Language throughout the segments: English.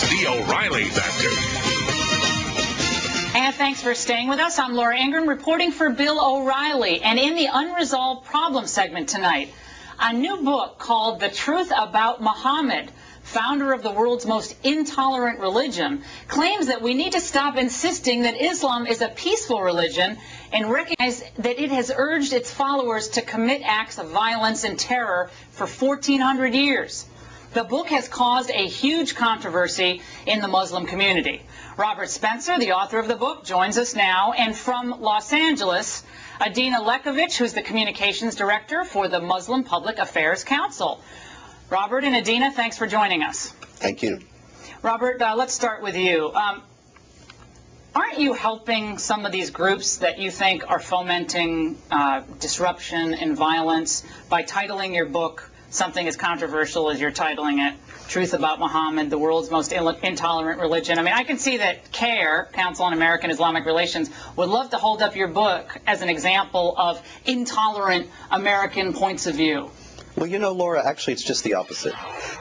It's the O'Reilly Factor. And thanks for staying with us. I'm Laura Ingram reporting for Bill O'Reilly. And in the Unresolved Problem segment tonight, a new book called The Truth About Muhammad, founder of the world's most intolerant religion, claims that we need to stop insisting that Islam is a peaceful religion and recognize that it has urged its followers to commit acts of violence and terror for 1,400 years. The book has caused a huge controversy in the Muslim community. Robert Spencer, the author of the book, joins us now. And from Los Angeles, Adina Lekovich, who's the communications director for the Muslim Public Affairs Council. Robert and Adina, thanks for joining us. Thank you. Robert, let's start with you. Aren't you helping some of these groups that you think are fomenting disruption and violence by titling your book something as controversial as you're titling it, Truth About Muhammad, the world's most intolerant religion? I mean, I can see that CAIR, Council on American Islamic Relations, would love to hold up your book as an example of intolerant American points of view. Well, you know, Laura, actually it's just the opposite.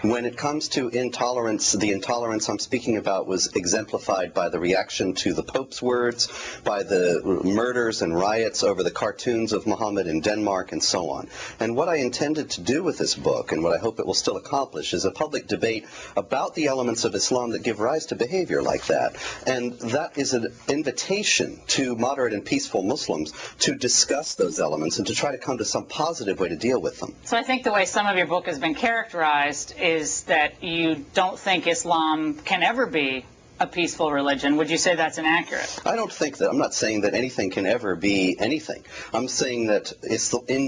When it comes to intolerance, the intolerance I'm speaking about was exemplified by the reaction to the Pope's words, by the murders and riots over the cartoons of Muhammad in Denmark, and so on. And what I intended to do with this book, and what I hope it will still accomplish, is a public debate about the elements of Islam that give rise to behavior like that. And that is an invitation to moderate and peaceful Muslims to discuss those elements and to try to come to some positive way to deal with them. So I think the way some of your book has been characterized is that you don't think Islam can ever be a peaceful religion. Would you say that's inaccurate? I don't think that. I'm not saying that anything can ever be anything. I'm saying that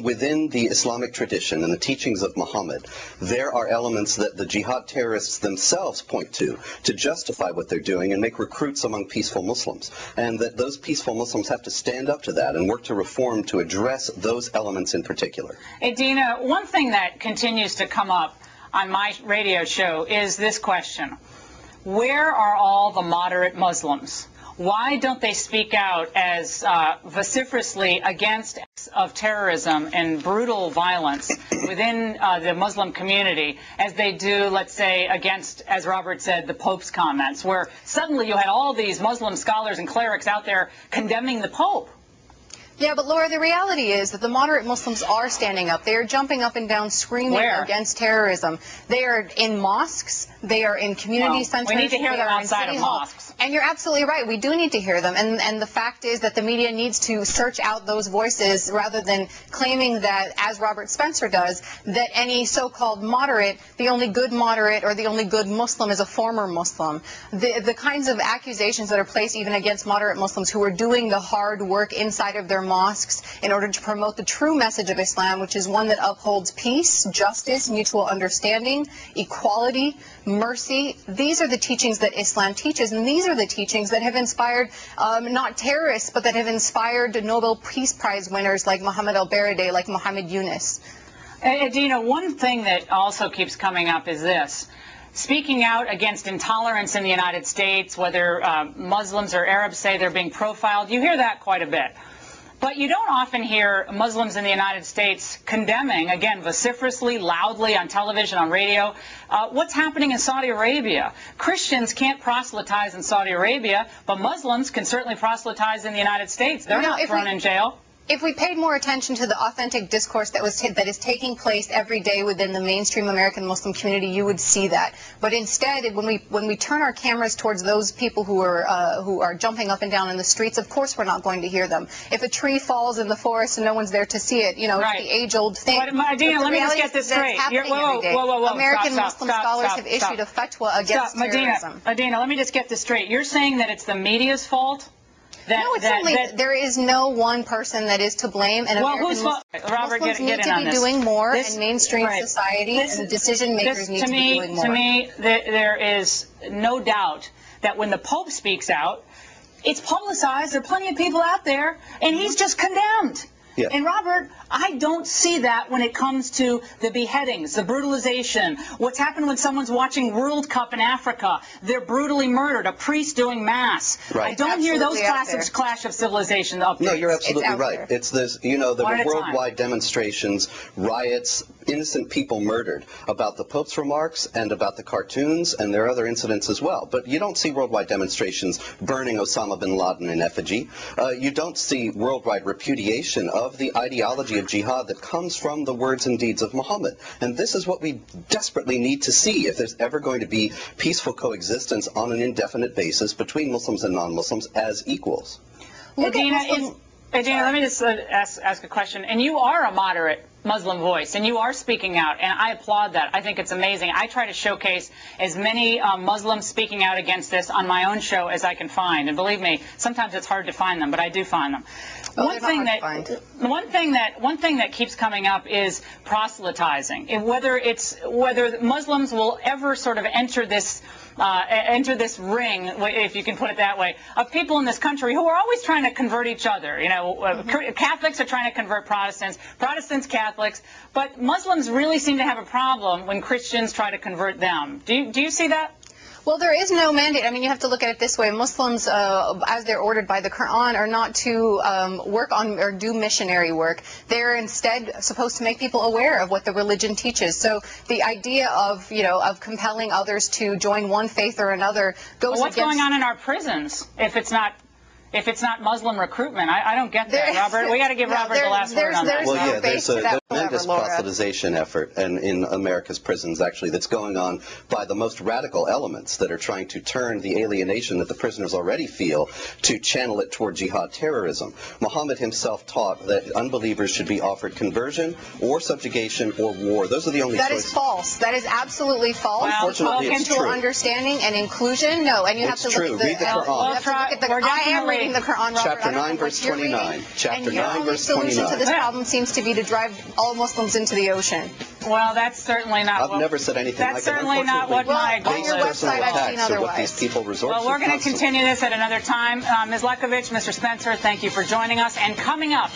within the Islamic tradition and the teachings of Muhammad, there are elements that the jihad terrorists themselves point to justify what they're doing and make recruits among peaceful Muslims. And that those peaceful Muslims have to stand up to that and work to reform to address those elements in particular. Adina, one thing that continues to come up on my radio show is this question. Where are all the moderate Muslims? Why don't they speak out as vociferously against acts of terrorism and brutal violence within the Muslim community as they do, let's say, against, as Robert said, the Pope's comments, where suddenly you had all these Muslim scholars and clerics out there condemning the Pope? Yeah, but Laura, the reality is that the moderate Muslims are standing up. They are jumping up and down screaming against terrorism. They are in mosques. They are in community centers. We need to hear them outside of mosques. And you're absolutely right. We do need to hear them. And the fact is that the media needs to search out those voices rather than claiming that, as Robert Spencer does, that any so-called moderate, the only good moderate or the only good Muslim is a former Muslim. The kinds of accusations that are placed even against moderate Muslims who are doing the hard work inside of their mosques in order to promote the true message of Islam, which is one that upholds peace, justice, mutual understanding, equality, mercy. These are the teachings that Islam teaches, and these are the teachings that have inspired not terrorists, but that have inspired Nobel Peace Prize winners like Muhammad al-Baradei, like Muhammad Yunus. Adina, one thing that also keeps coming up is this. Speaking out against intolerance in the United States, whether Muslims or Arabs say they're being profiled, you hear that quite a bit. But you don't often hear Muslims in the United States condemning, again, vociferously, loudly on television, on radio, what's happening in Saudi Arabia. Christians can't proselytize in Saudi Arabia, but Muslims can certainly proselytize in the United States. They're not thrown in jail. If we paid more attention to the authentic discourse that is taking place every day within the mainstream American Muslim community, you would see that. But instead, when we turn our cameras towards those people who are jumping up and down in the streets, of course we're not going to hear them. If a tree falls in the forest and no one's there to see it, you know, right. It's the age-old thing. But Adina, let me just get this straight. Whoa, American Muslim scholars have issued a fatwa against terrorism. Adina, let me just get this straight. You're saying that it's the media's fault? There is no one person that is to blame, and Muslims need to be doing more in mainstream society, and the decision makers need to be doing more. To me, there is no doubt that when the Pope speaks out, it's publicized. There are plenty of people out there, and he's just condemned. Yeah. And Robert, I don't see that when it comes to the beheadings, the brutalization, what's happened when someone's watching World Cup in Africa. They're brutally murdered, a priest doing mass. Right. I don't hear those clash of civilization updates. No, you're absolutely right. There. It's this, you know, there were worldwide demonstrations, riots, innocent people murdered, about the Pope's remarks, and about the cartoons, and there are other incidents as well. But you don't see worldwide demonstrations burning Osama bin Laden in effigy. You don't see worldwide repudiation of the ideology of jihad that comes from the words and deeds of Muhammad. And this is what we desperately need to see if there's ever going to be peaceful coexistence on an indefinite basis between Muslims and non-Muslims as equals. Adina, let me just ask a question. And you are a moderate Muslim voice, and you are speaking out, and I applaud that. I think it's amazing. I try to showcase as many Muslims speaking out against this on my own show as I can find, and believe me, sometimes it's hard to find them, but I do find them. One thing that keeps coming up is proselytizing, and whether Muslims will ever sort of enter this ring, if you can put it that way, of people in this country who are always trying to convert each other. You know, Catholics are trying to convert Protestants, Protestants Catholics, but Muslims really seem to have a problem when Christians try to convert them. Do you see that? Well, there is no mandate. I mean, you have to look at it this way. Muslims, as they're ordered by the Quran, are not to work on or do missionary work. They're instead supposed to make people aware of what the religion teaches. So the idea of, of compelling others to join one faith or another goes what's going on in our prisons if it's not Muslim recruitment? I don't get that, Robert. We got to give Robert the last word on that. Well, yeah, there's a tremendous proselytization effort in America's prisons, actually, that's going on by the most radical elements that are trying to turn the alienation that the prisoners already feel to channel it toward jihad terrorism. Muhammad himself taught that unbelievers should be offered conversion or subjugation or war. Those are the only choices. That is false. That is absolutely false. Well, unfortunately, it's true. Understanding and inclusion, no. And you have to look at Read the Quran. I am reading the Quran, Robert. Chapter 9, verse 29. Chapter 9, verse 29. The solution to this problem seems to be to drive all Muslims into the ocean. Well, that's certainly not. I've never said anything like that. That's certainly not what my goal is. On your website, I've seen otherwise. What these people resort well, we're going to continue this at another time. Ms. Lekovich, Mr. Spencer, thank you for joining us. And coming up,